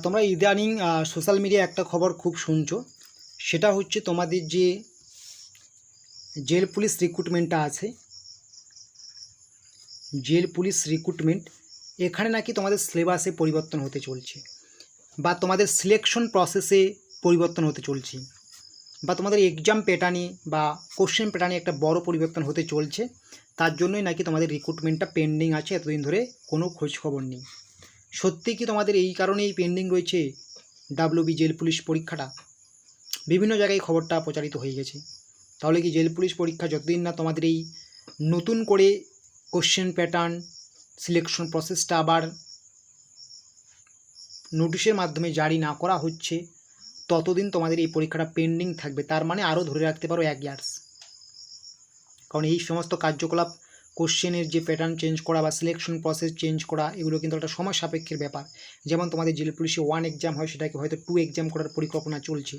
তোমরা ইদানিং সোশ্যাল মিডিয়ায় একটা খবর খুব শুনছো, সেটা হচ্ছে তোমাদের যে জেল পুলিশ রিক্রুটমেন্টটা আছে, জেল পুলিশ রিক্রুটমেন্ট, এখানে নাকি তোমাদের সিলেবাসে পরিবর্তন হতে চলছে, বা তোমাদের সিলেকশন প্রসেসে পরিবর্তন হতে চলছে, বা তোমাদের এক্সাম প্যাটার্নে বা কোশ্চেন প্যাটার্নে একটা বড় পরিবর্তন হতে চলছে। তার জন্যই নাকি তোমাদের রিক্রুটমেন্টটা পেন্ডিং আছে, এতদিন ধরে কোনো খোঁজ খবর নেই। সত্যি কি তোমাদের এই কারণেই পেন্ডিং রয়েছে ডাব্লিউবি জেল পুলিশ পরীক্ষাটা? বিভিন্ন জায়গায় খবরটা প্রচারিত হয়ে গেছে। তাহলে কি জেল পুলিশ পরীক্ষা যতদিন না তোমাদের এই নতুন করে কোশ্চেন প্যাটার্ন, সিলেকশন প্রসেসটা আবার নোটিশের মাধ্যমে জারি না করা হচ্ছে, ততদিন তোমাদের এই পরীক্ষাটা পেন্ডিং থাকবে। তার মানে আরও ধরে রাখতে পারো 1 ইয়ার্স। কারণ এই সমস্ত কার্যকলাপ, কোশ্চেনের যে প্যাটার্ন চেঞ্জ করা বা সিলেকশন প্রসেস চেঞ্জ করা, এগুলো কিন্তু একটা সময় সাপেক্ষের ব্যাপার। যেমন তোমাদের জেল পুলিশে 1 এক্সাম হয়, সেটাকে হয়তো 2 এক্সাম করার পরিকল্পনা চলছে।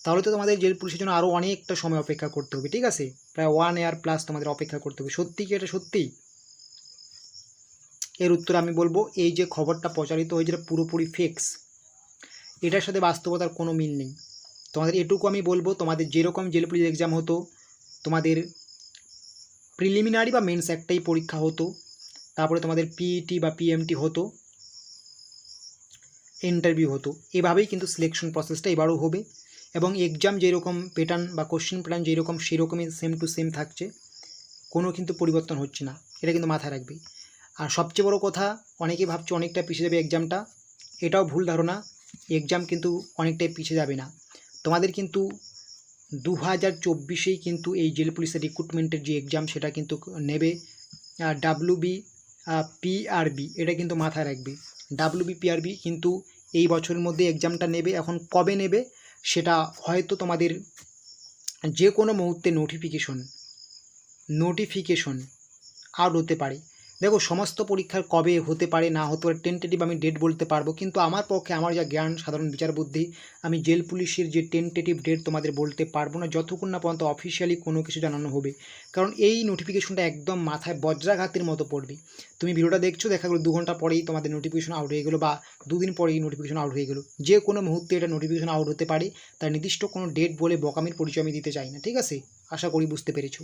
তাহলে তো তোমাদের জেল পুলিশের জন্য আরও অনেকটা সময় অপেক্ষা করতে হবে, ঠিক আছে? প্রায় 1 ইয়ার প্লাস তোমাদের অপেক্ষা করতে হবে। সত্যি কি এটা সত্যি? এর উত্তর আমি বলবো, এই যে খবরটা প্রচারিত হয়েছে এটা পুরোপুরি ফেক্স। এটার সাথে বাস্তবতার কোনো মিল নেই। তোমাদের এটুকু আমি বলবো, তোমাদের যেরকম জেল পুলিশ এক্সাম হতো, তোমাদের প্রিলিমিনারি বা মেন্স একটাই পরীক্ষা হতো, তারপরে তোমাদের পিইটি বা পিএমটি হতো, ইন্টারভিউ হতো। এভাবেই কিন্তু সিলেকশন প্রসেসটা এবারও হবে, এবং এক্সাম যেরকম প্যাটার্ন বা কোশ্চেন প্যাটার্ন যেরকম সেরকমই সেম টু সেম থাকছে, কোনো কিন্তু পরিবর্তন হচ্ছে না। এটা কিন্তু মাথায় রাখবে। আর সবচেয়ে বড় কথা, অনেকে ভাবছে অনেকটা পিছিয়ে যাবে এক্সামটা। এটাও ভুল ধারণা। এক্সাম কিন্তু অনেকটাই পিছিয়ে যাবে না। তোমাদের কিন্তু 2024-এই কিন্তু এই জেল পুলিশের রিক্রুটমেন্টের যে এক্সাম, সেটা কিন্তু নেবে ডাব্লিউবি পিআরবি। এটা কিন্তু মাথায় রাখবে। ডাব্লিউবি পিআরবি কিন্তু এই বছরের মধ্যে এক্সামটা নেবে। এখন কবে নেবে সেটা হয়তো তোমাদের যে কোনো মুহূর্তে নোটিফিকেশন আউট হতে পারে। দেখো, সমস্ত পরীক্ষার কবে হতে পারে না হতে পারে টেন্টেটিভ আমি ডেট বলতে পারবো, কিন্তু আমার পক্ষে, আমার যা জ্ঞান, সাধারণ বিচার বুদ্ধি, আমি জেল পুলিশের যে টেন্টেটিভ ডেট তোমাদের বলতে পারবো না যতক্ষণ না পর্যন্ত অফিসিয়ালি কোনো কিছু জানানো হবে। কারণ এই নোটিফিকেশনটা একদম মাথায় বজ্রাঘাতের মতো পড়বে। তুমি ভিডিওটা দেখছো, দেখা গেলো 2 ঘন্টা পরেই তোমাদের নোটিফিকেশন আউট হয়ে গেলো, বা 2 দিন পরেই নোটিফিকেশন আউট হয়ে গেলো। যে কোনো মুহূর্তে এটা নোটিফিকেশন আউট হতে পারে। তার নির্দিষ্ট কোনো ডেট বলে বকামির পরিচয় আমি দিতে চাই না, ঠিক আছে? আশা করি বুঝতে পেরেছো।